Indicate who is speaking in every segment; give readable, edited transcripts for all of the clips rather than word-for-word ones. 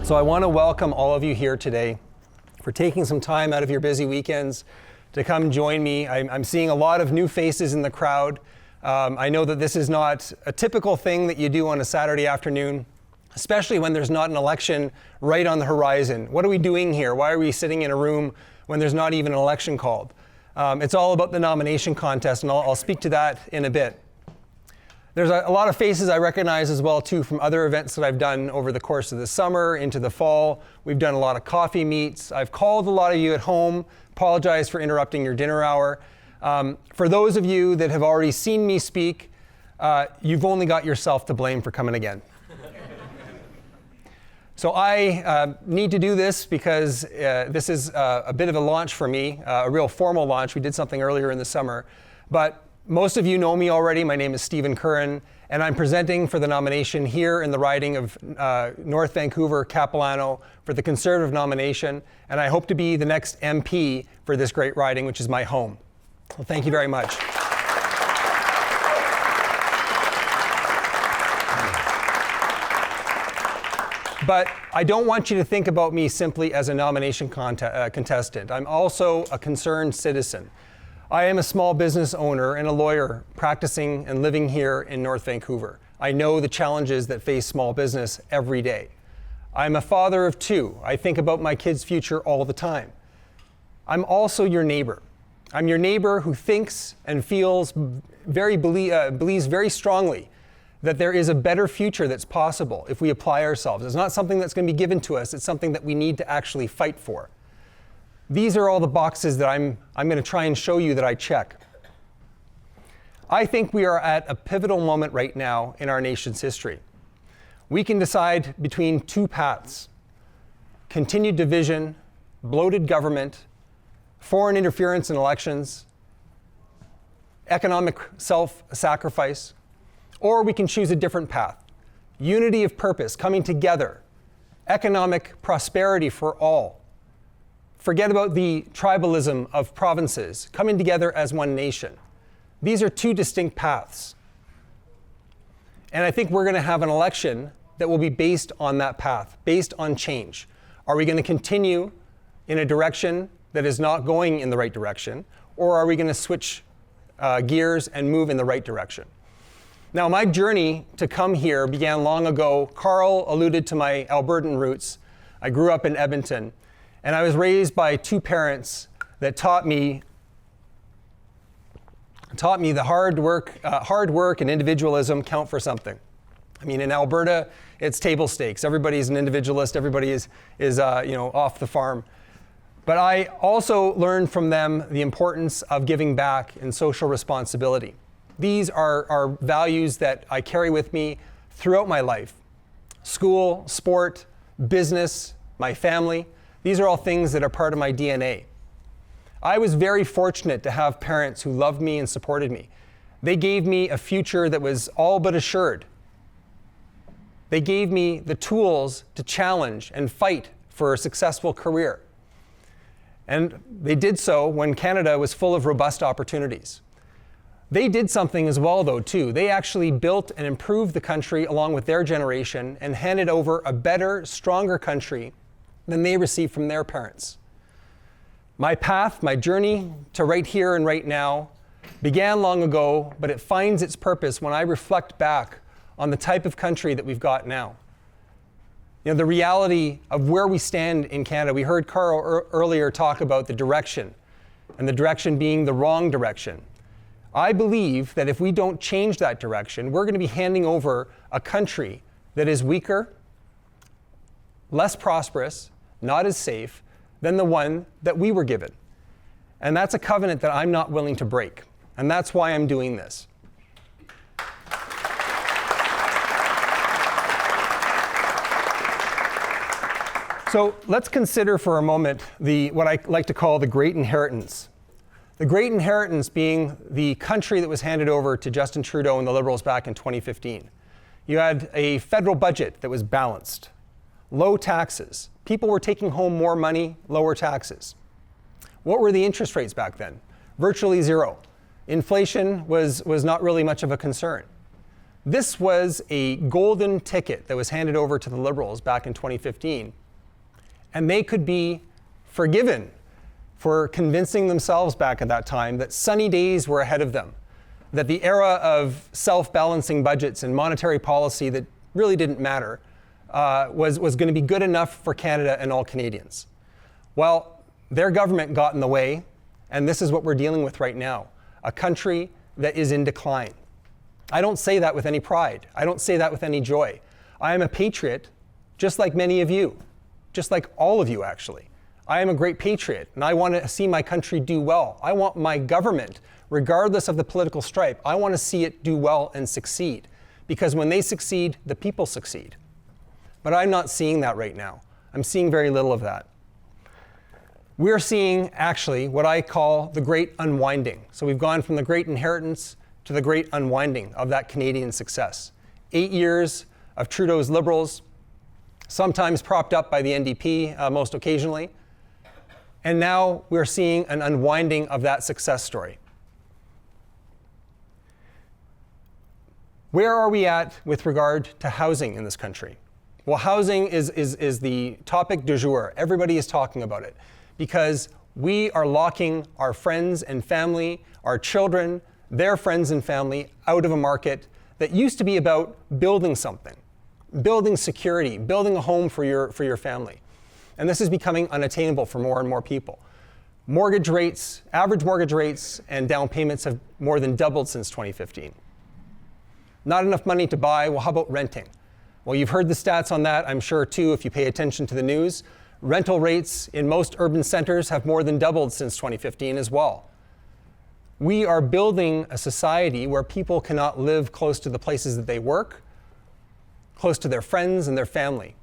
Speaker 1: So I want to welcome all of you here today for taking some time out of your busy weekends to come join me. I'm seeing a lot of new faces in the crowd. I know that this is not a typical thing that you do on a Saturday afternoon, especially when there's not an election right on the horizon. What are we doing here? Why are we sitting in a room when there's not even an election called? It's all about the nomination contest, and I'll speak to that in a bit. There's a lot of faces I recognize as well, too, from other events that I've done over the course of the summer into the fall. We've done a lot of coffee meets. I've called a lot of you at home. Apologize for interrupting your dinner hour. For those of you that have already seen me speak, you've only got yourself to blame for coming again. So I need to do this because this is a bit of a launch for me, a real formal launch. We did something earlier in the summer, but most of you know me already. My name is Stephen Curran, and I'm presenting for the nomination here in the riding of North Vancouver-Capilano for the Conservative nomination, and I hope to be the next MP for this great riding, which is my home. Well, thank you very much. But I don't want you to think about me simply as a nomination contestant. I'm also a concerned citizen. I am a small business owner and a lawyer practicing and living here in North Vancouver. I know the challenges that face small business every day. I'm a father of two. I think about my kids' future all the time. I'm also your neighbor. I'm your neighbor who thinks and feels believes very strongly that there is a better future that's possible if we apply ourselves. It's not something that's going to be given to us. It's something that we need to actually fight for. These are all the boxes that I'm going to try and show you that I check. I think we are at a pivotal moment right now in our nation's history. We can decide between two paths: continued division, bloated government, foreign interference in elections, economic self-sacrifice, or we can choose a different path: unity of purpose, coming together, economic prosperity for all. Forget about the tribalism of provinces, coming together as one nation. These are two distinct paths. And I think we're going to have an election that will be based on that path, based on change. Are we going to continue in a direction that is not going in the right direction, or are we going to switch gears and move in the right direction? Now, my journey to come here began long ago. Carl alluded to my Albertan roots. I grew up in Edmonton. And I was raised by two parents that taught me the hard work and individualism count for something. I mean, in Alberta, it's table stakes. Everybody's an individualist. Everybody is off the farm. But I also learned from them the importance of giving back and social responsibility. These are values that I carry with me throughout my life: school, sport, business, my family. These are all things that are part of my DNA. I was very fortunate to have parents who loved me and supported me. They gave me a future that was all but assured. They gave me the tools to challenge and fight for a successful career. And they did so when Canada was full of robust opportunities. They did something as well, though, too. They actually built and improved the country along with their generation and handed over a better, stronger country than they received from their parents. My path, my journey to right here and right now began long ago, but it finds its purpose when I reflect back on the type of country that we've got now. You know, the reality of where we stand in Canada. We heard Carl earlier talk about the direction, and the direction being the wrong direction. I believe that if we don't change that direction, we're going to be handing over a country that is weaker, less prosperous, not as safe than the one that we were given. And that's a covenant that I'm not willing to break. And that's why I'm doing this. So let's consider for a moment what I like to call the Great Inheritance. The Great Inheritance being the country that was handed over to Justin Trudeau and the Liberals back in 2015. You had a federal budget that was balanced, low taxes. People were taking home more money, lower taxes. What were the interest rates back then? Virtually zero. Inflation was not really much of a concern. This was a golden ticket that was handed over to the Liberals back in 2015, and they could be forgiven for convincing themselves back at that time that sunny days were ahead of them, that the era of self-balancing budgets and monetary policy that really didn't matter was going to be good enough for Canada and all Canadians. Well, their government got in the way, and this is what we're dealing with right now, a country that is in decline. I don't say that with any pride. I don't say that with any joy. I am a patriot, just like many of you, just like all of you, actually. I am a great patriot, and I want to see my country do well. I want my government, regardless of the political stripe, I want to see it do well and succeed. Because when they succeed, the people succeed. But I'm not seeing that right now. I'm seeing very little of that. We're seeing, actually, what I call the great unwinding. So we've gone from the great inheritance to the great unwinding of that Canadian success. 8 years of Trudeau's Liberals, sometimes propped up by the NDP, most occasionally. And now we're seeing an unwinding of that success story. Where are we at with regard to housing in this country? Well, housing is the topic du jour. Everybody is talking about it because we are locking our friends and family, our children, their friends and family out of a market that used to be about building something, building security, building a home for your family. And this is becoming unattainable for more and more people. Mortgage rates, average mortgage rates and down payments have more than doubled since 2015. Not enough money to buy, well, how about renting? Well, you've heard the stats on that, I'm sure too, if you pay attention to the news. Rental rates in most urban centers have more than doubled since 2015 as well. We are building a society where people cannot live close to the places that they work, close to their friends and their family.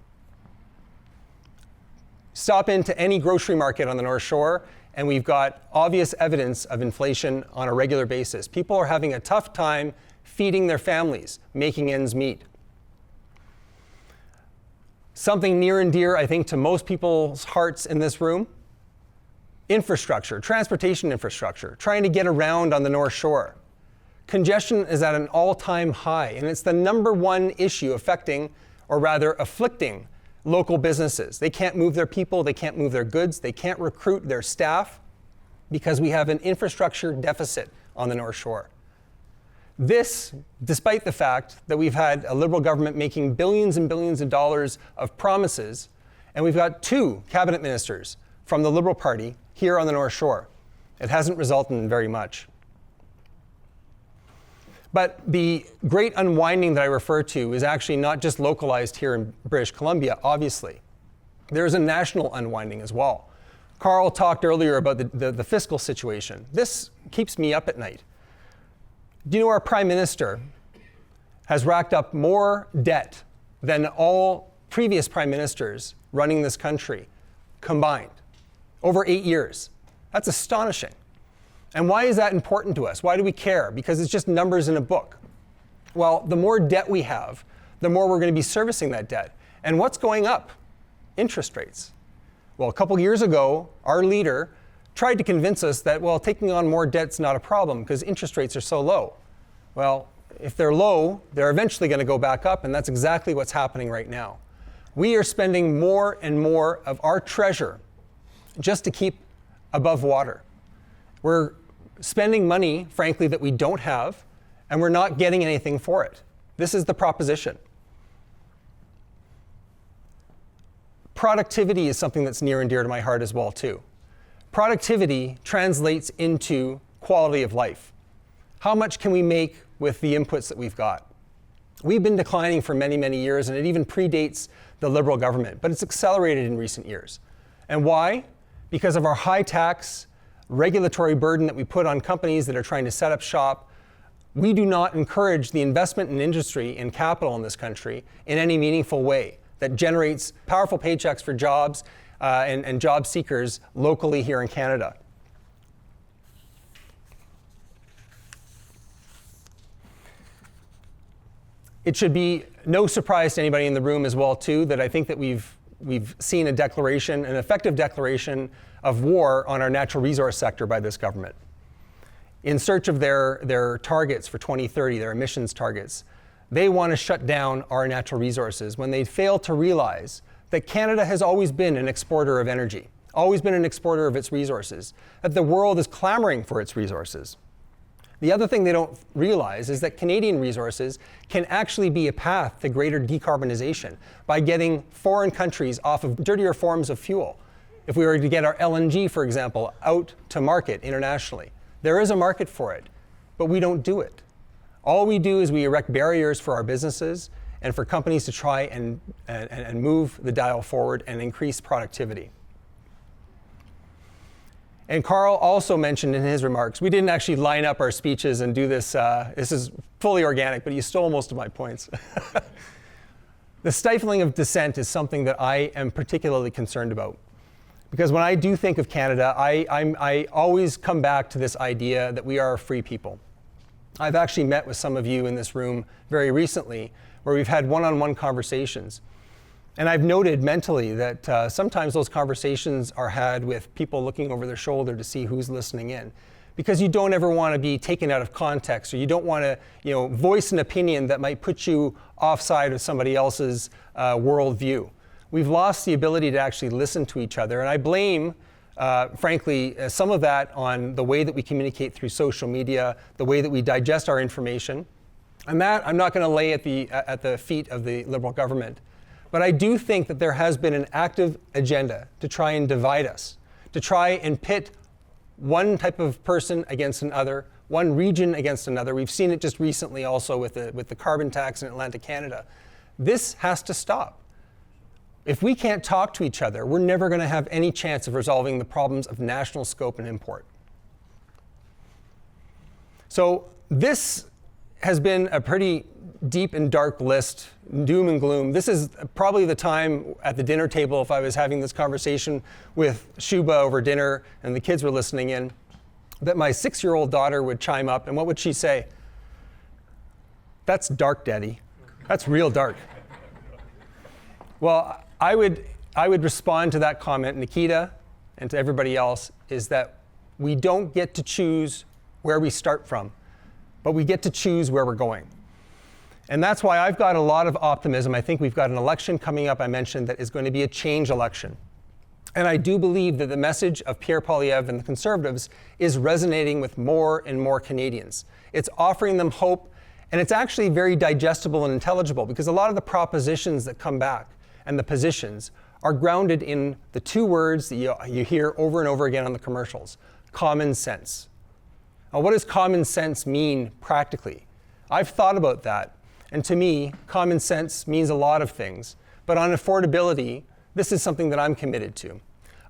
Speaker 1: Stop into any grocery market on the North Shore, and we've got obvious evidence of inflation on a regular basis. People are having a tough time feeding their families, making ends meet. Something near and dear, I think, to most people's hearts in this room, infrastructure, transportation infrastructure, trying to get around on the North Shore. Congestion is at an all-time high, and it's the number one issue affecting, or rather afflicting, local businesses. They can't move their people, they can't move their goods, they can't recruit their staff because we have an infrastructure deficit on the North Shore. This, despite the fact that we've had a Liberal government making billions and billions of dollars of promises, and we've got 2 cabinet ministers from the Liberal Party here on the North Shore. It hasn't resulted in very much. But the great unwinding that I refer to is actually not just localized here in British Columbia, obviously. There's a national unwinding as well. Carl talked earlier about the fiscal situation. This keeps me up at night. Do you know our Prime Minister has racked up more debt than all previous Prime Ministers running this country combined over 8 years? That's astonishing. And why is that important to us? Why do we care? Because it's just numbers in a book. Well, the more debt we have, the more we're going to be servicing that debt. And what's going up? Interest rates. Well, a couple years ago, our leader tried to convince us that, well, taking on more debt's not a problem because interest rates are so low. Well, if they're low, they're eventually going to go back up, and that's exactly what's happening right now. We are spending more and more of our treasure just to keep above water. We're spending money, frankly, that we don't have, and we're not getting anything for it. This is the proposition. Productivity is something that's near and dear to my heart as well, too. Productivity translates into quality of life. How much can we make with the inputs that we've got? We've been declining for many, many years, and it even predates the Liberal government, but it's accelerated in recent years. And why? Because of our high tax, regulatory burden that we put on companies that are trying to set up shop. We do not encourage the investment in industry and capital in this country in any meaningful way that generates powerful paychecks for jobs and job seekers locally here in Canada. It should be no surprise to anybody in the room as well, too, that I think that we've seen a declaration, an effective declaration of war on our natural resource sector by this government. In search of their targets for 2030, their emissions targets, They want to shut down our natural resources when they fail to realize that Canada has always been an exporter of energy, always been an exporter of its resources, that the world is clamoring for its resources. The other thing they don't realize is that Canadian resources can actually be a path to greater decarbonization by getting foreign countries off of dirtier forms of fuel. If we were to get our LNG, for example, out to market internationally, there is a market for it, but we don't do it. All we do is we erect barriers for our businesses and for companies to try and move the dial forward and increase productivity. And Carl also mentioned in his remarks, we didn't actually line up our speeches and do this. This is fully organic, but you stole most of my points. The stifling of dissent is something that I am particularly concerned about. Because when I do think of Canada, I always come back to this idea that we are a free people. I've actually met with some of you in this room very recently where we've had one-on-one conversations. And I've noted mentally that sometimes those conversations are had with people looking over their shoulder to see who's listening in. Because you don't ever want to be taken out of context, or you don't want to voice an opinion that might put you offside of somebody else's worldview. We've lost the ability to actually listen to each other. And I blame, frankly, some of that on the way that we communicate through social media, the way that we digest our information. And that I'm not going to lay at the feet of the Liberal government. But I do think that there has been an active agenda to try and divide us, to try and pit one type of person against another, one region against another. We've seen it just recently also with the carbon tax in Atlantic Canada. This has to stop. If we can't talk to each other, we're never going to have any chance of resolving the problems of national scope and import. So this has been a pretty deep and dark list, doom and gloom. This is probably the time at the dinner table, if I was having this conversation with Shuba over dinner and the kids were listening in, that my 6-year-old daughter would chime up, and what would she say? "That's dark, Daddy. That's real dark." Well, I would respond to that comment, Nikita, and to everybody else, is that we don't get to choose where we start from, but we get to choose where we're going. And that's why I've got a lot of optimism. I think we've got an election coming up, I mentioned, that is going to be a change election. And I do believe that the message of Pierre Poilievre and the Conservatives is resonating with more and more Canadians. It's offering them hope, and it's actually very digestible and intelligible, because a lot of the propositions that come back and the positions are grounded in the two words that you hear over and over again on the commercials: common sense. Now, what does common sense mean practically? I've thought about that, and to me, common sense means a lot of things. But on affordability, this is something that I'm committed to.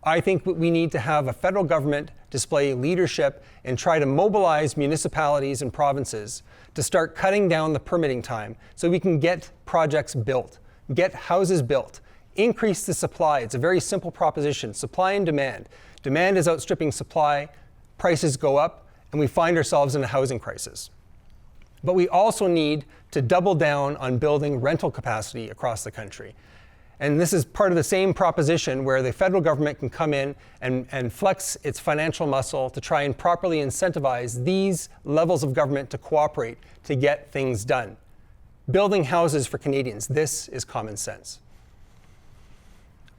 Speaker 1: I think we need to have a federal government display leadership and try to mobilize municipalities and provinces to start cutting down the permitting time so we can get projects built, get houses built, increase the supply. It's a very simple proposition: supply and demand. Demand is outstripping supply, prices go up, and we find ourselves in a housing crisis. But we also need to double down on building rental capacity across the country. And this is part of the same proposition where the federal government can come in and flex its financial muscle to try and properly incentivize these levels of government to cooperate to get things done. Building houses for Canadians, this is common sense.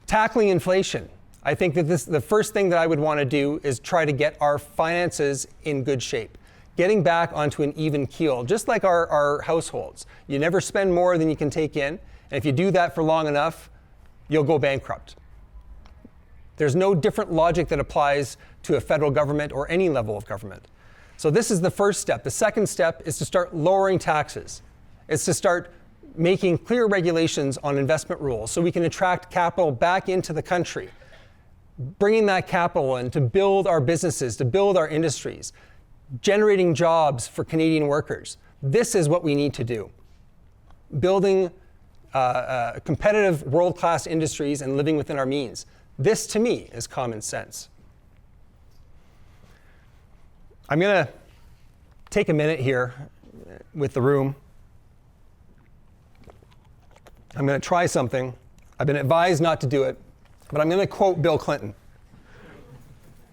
Speaker 1: Tackling inflation. I think that the first thing that I would want to do is try to get our finances in good shape. Getting back onto an even keel, just like our households. You never spend more than you can take in, and if you do that for long enough, you'll go bankrupt. There's no different logic that applies to a federal government or any level of government. So this is the first step. The second step is to start lowering taxes. It's to start making clear regulations on investment rules so we can attract capital back into the country, bringing that capital in to build our businesses, to build our industries, generating jobs for Canadian workers. This is what we need to do. Building competitive world-class industries and living within our means. This, to me, is common sense. I'm going to take a minute here with the room. I'm going to try something. I've been advised not to do it, but I'm going to quote Bill Clinton.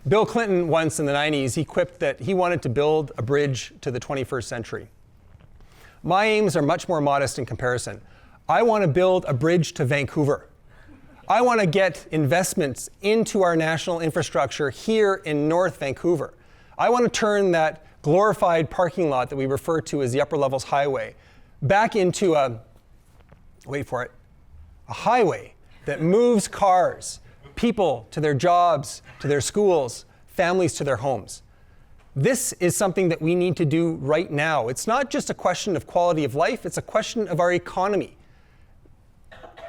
Speaker 1: Bill Clinton once in the 90s, he quipped that he wanted to build a bridge to the 21st century. My aims are much more modest in comparison. I want to build a bridge to Vancouver. I want to get investments into our national infrastructure here in North Vancouver. I want to turn that glorified parking lot that we refer to as the Upper Levels Highway back into a highway that moves cars, people to their jobs, to their schools, families to their homes. This is something that we need to do right now. It's not just a question of quality of life, it's a question of our economy.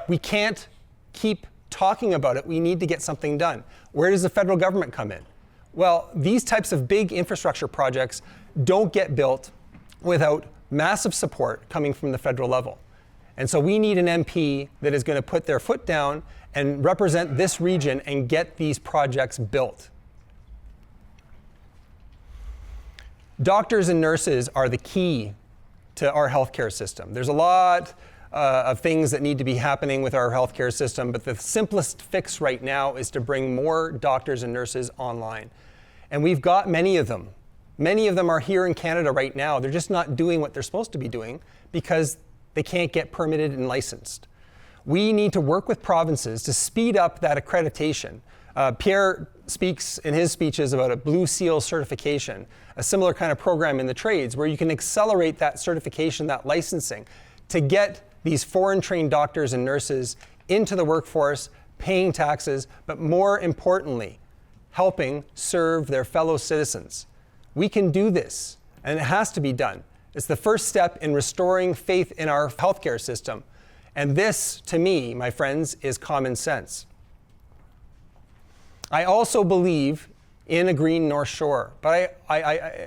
Speaker 1: We can't keep talking about it. We need to get something done. Where does the federal government come in? Well, these types of big infrastructure projects don't get built without massive support coming from the federal level. And so we need an MP that is going to put their foot down and represent this region and get these projects built. Doctors and nurses are the key to our healthcare system. There's a lot of things that need to be happening with our healthcare system, but the simplest fix right now is to bring more doctors and nurses online. And we've got many of them. Many of them are here in Canada right now. They're just not doing what they're supposed to be doing because they can't get permitted and licensed. We need to work with provinces to speed up that accreditation. Pierre speaks in his speeches about a Blue Seal certification, a similar kind of program in the trades where you can accelerate that certification, that licensing, to get these foreign-trained doctors and nurses into the workforce, paying taxes, but more importantly, helping serve their fellow citizens. We can do this, and it has to be done. It's the first step in restoring faith in our healthcare system. And this, to me, my friends, is common sense. I also believe in a green North Shore, but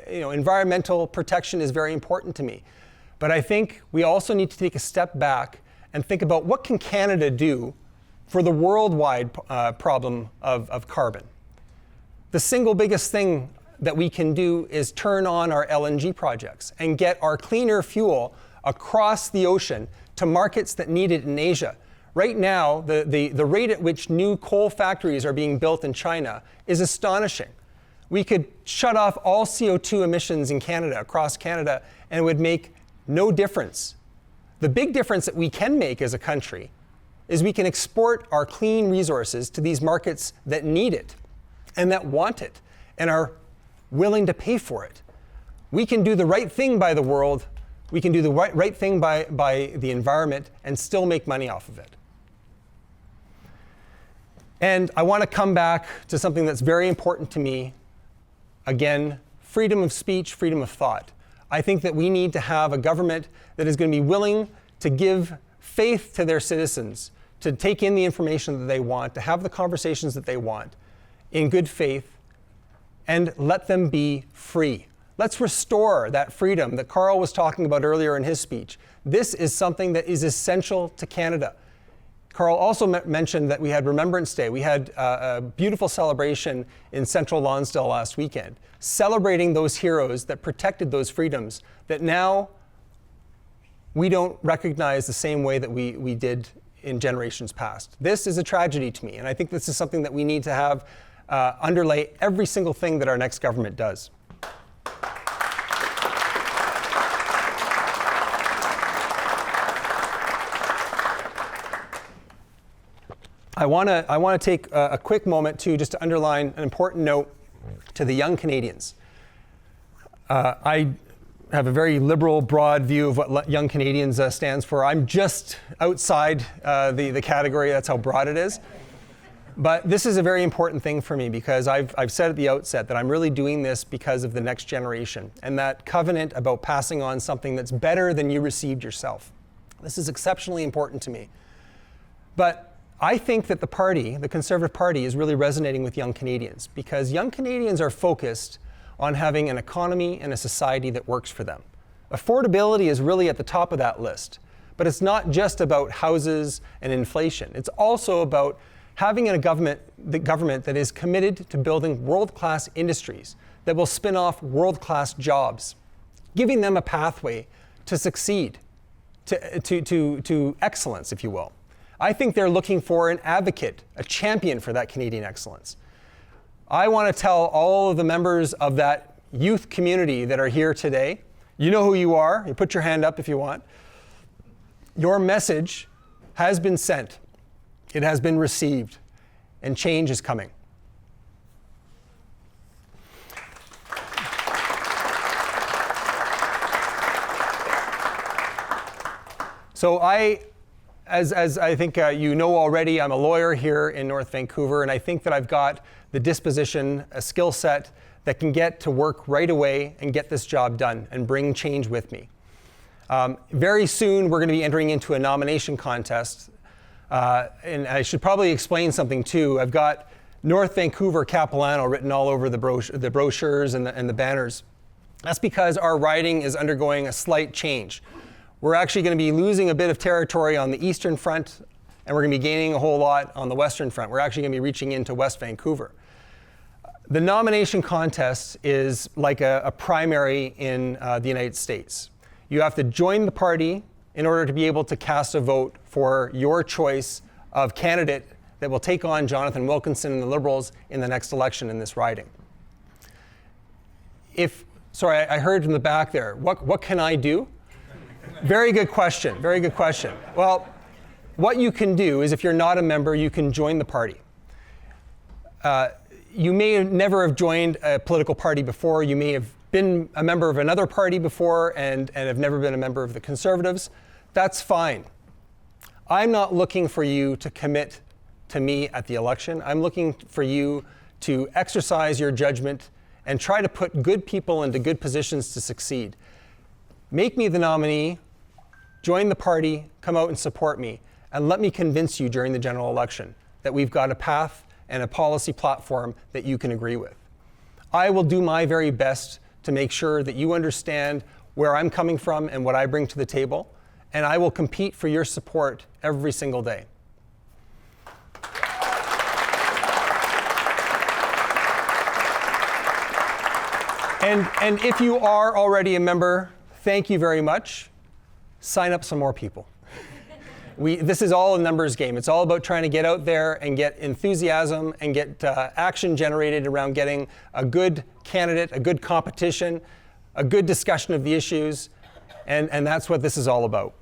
Speaker 1: environmental protection is very important to me. But I think we also need to take a step back and think about what can Canada do for the worldwide problem of carbon. The single biggest thing that we can do is turn on our LNG projects and get our cleaner fuel across the ocean to markets that need it in Asia. Right now, the rate at which new coal factories are being built in China is astonishing. We could shut off all CO2 emissions in Canada, across Canada, and it would make no difference. The big difference that we can make as a country is we can export our clean resources to these markets that need it and that want it and are willing to pay for it. We can do the right thing by the world, we can do the right thing by the environment and still make money off of it. And I want to come back to something that's very important to me. Again, freedom of speech, freedom of thought. I think that we need to have a government that is going to be willing to give faith to their citizens, to take in the information that they want, to have the conversations that they want in good faith, and let them be free. Let's restore that freedom that Carl was talking about earlier in his speech. This is something that is essential to Canada. Carl also mentioned that we had Remembrance Day. We had a beautiful celebration in central Lonsdale last weekend, celebrating those heroes that protected those freedoms that now we don't recognize the same way that we did in generations past. This is a tragedy to me, and I think this is something that we need to have underlay every single thing that our next government does. I want to take a quick moment just to underline an important note to the young Canadians. I have a very liberal, broad view of what Young Canadians stands for. I'm just outside the category. That's how broad it is. But this is a very important thing for me because I've said at the outset that I'm really doing this because of the next generation and that covenant about passing on something that's better than you received yourself. This is exceptionally important to me. But I think that the Conservative Party, is really resonating with young Canadians because young Canadians are focused on having an economy and a society that works for them. Affordability is really at the top of that list, but it's not just about houses and inflation. It's also about having the government that is committed to building world-class industries that will spin off world-class jobs, giving them a pathway to succeed, to excellence, if you will. I think they're looking for an advocate, a champion for that Canadian excellence. I want to tell all of the members of that youth community that are here today, You know who you are. You put your hand up if you want. Your message has been sent. It has been received, and change is coming. So as I think you know already, I'm a lawyer here in North Vancouver, and I think that I've got the disposition, a skill set that can get to work right away and get this job done and bring change with me. Very soon, we're going to be entering into a nomination contest. And I should probably explain something too. I've got North Vancouver-Capilano written all over the brochures and the banners. That's because our riding is undergoing a slight change. We're actually going to be losing a bit of territory on the eastern front, and we're going to be gaining a whole lot on the western front. We're actually going to be reaching into West Vancouver. The nomination contest is like a primary in the United States. You have to join the party in order to be able to cast a vote for your choice of candidate that will take on Jonathan Wilkinson and the Liberals in the next election in this riding. Sorry, I heard in the back there, what can I do? Very good question, very good question. Well, what you can do is if you're not a member, you can join the party. You may never have joined a political party before. You may have been a member of another party before and have never been a member of the Conservatives. That's fine. I'm not looking for you to commit to me at the election. I'm looking for you to exercise your judgment and try to put good people into good positions to succeed. Make me the nominee, join the party, come out and support me, and let me convince you during the general election that we've got a path and a policy platform that you can agree with. I will do my very best to make sure that you understand where I'm coming from and what I bring to the table, and I will compete for your support every single day. And if you are already a member, thank you very much. Sign up some more people. This is all a numbers game. It's all about trying to get out there and get enthusiasm and get action generated around getting a good candidate, a good competition, a good discussion of the issues, and that's what this is all about.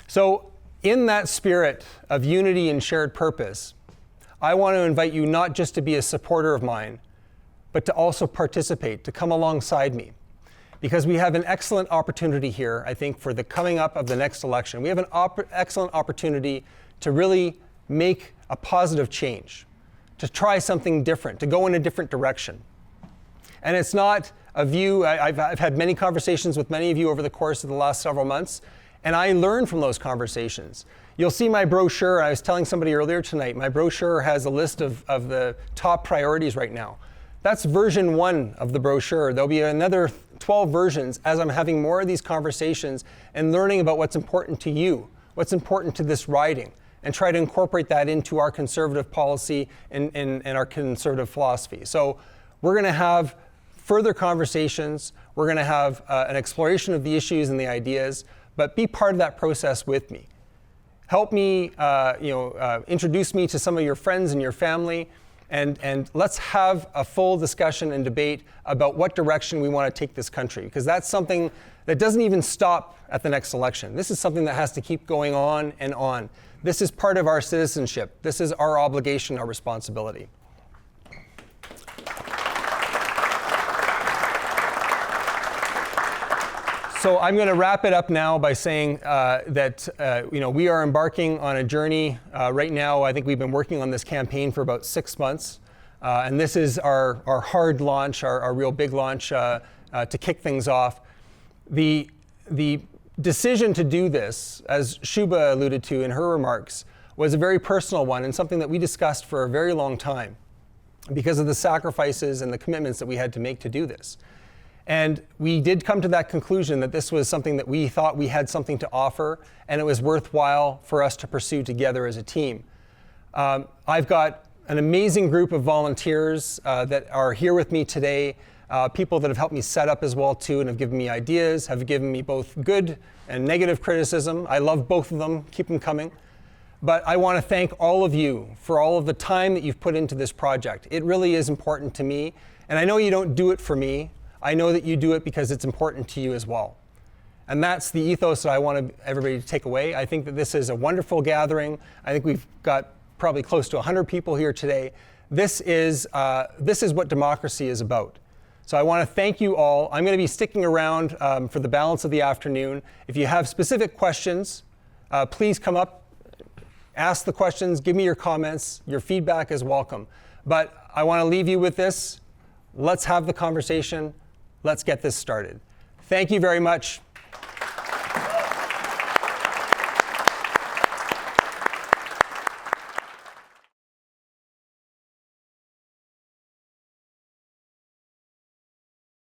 Speaker 1: So in that spirit of unity and shared purpose, I want to invite you not just to be a supporter of mine, but to also participate, to come alongside me. Because we have an excellent opportunity here, I think, for the coming up of the next election. We have an excellent opportunity to really make a positive change, to try something different, to go in a different direction. And it's not a view, I've had many conversations with many of you over the course of the last several months, and I learned from those conversations. You'll see my brochure. I was telling somebody earlier tonight, my brochure has a list of the top priorities right now. That's version 1 of the brochure. There'll be another 12 versions as I'm having more of these conversations and learning about what's important to you, what's important to this riding, and try to incorporate that into our conservative policy and our conservative philosophy. So we're going to have further conversations. We're going to have an exploration of the issues and the ideas, but be part of that process with me. Help me, introduce me to some of your friends and your family. And let's have a full discussion and debate about what direction we want to take this country, because that's something that doesn't even stop at the next election. This is something that has to keep going on and on. This is part of our citizenship. This is our obligation, our responsibility. So I'm going to wrap it up now by saying that we are embarking on a journey right now. I think we've been working on this campaign for about 6 months, and this is our hard launch, our real big launch to kick things off. The decision to do this, as Shuba alluded to in her remarks, was a very personal one and something that we discussed for a very long time because of the sacrifices and the commitments that we had to make to do this. And we did come to that conclusion that this was something that we thought we had something to offer, and it was worthwhile for us to pursue together as a team. I've got an amazing group of volunteers that are here with me today, people that have helped me set up as well too, and have given me ideas, have given me both good and negative criticism. I love both of them, keep them coming. But I want to thank all of you for all of the time that you've put into this project. It really is important to me, and I know you don't do it for me. I know that you do it because it's important to you as well. And that's the ethos that I want everybody to take away. I think that this is a wonderful gathering. I think we've got probably close to 100 people here today. This is what democracy is about. So I want to thank you all. I'm going to be sticking around for the balance of the afternoon. If you have specific questions, please come up, ask the questions, give me your comments. Your feedback is welcome. But I want to leave you with this. Let's have the conversation. Let's get this started. Thank you very much.